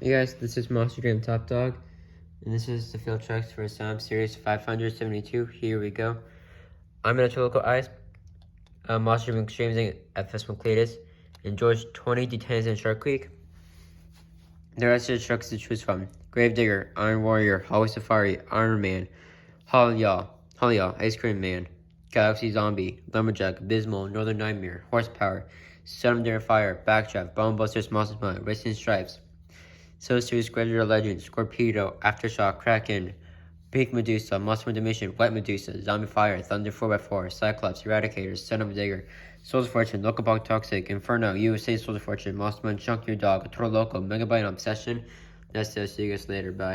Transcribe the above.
Hey guys, this is Monster Jam Top Dog, and this is the field tracks for Sam Series 572. Here we go. I'm in a local ice. Monster Jam Extremes at FS McCletus, and George 20 D10s in Shark Creek. The rest of the trucks to choose from: Gravedigger, Iron Warrior, Holly Safari, Iron Man, Hollyall, Ice Cream Man, Galaxy Zombie, Lumberjack, Abysmal, Northern Nightmare, Horsepower, Son of Dare Fire, Backdraft, Bone Busters, Monster Hunt, Racing Stripes, Soul Series, Gravedigger Legend, Scorpedo, Aftershock, Kraken, Pink Medusa, Monster Dimension, White Medusa, Zombie Fire, Thunder 4x4, Cyclops, Eradicators, Son of a Digger, Souls of Fortune, Local Bog Toxic, Inferno, USA Souls of Fortune, Monster Man, Chunk Your Dog, Toro Loco, Megabyte Obsession. That's it. See you guys later. Bye.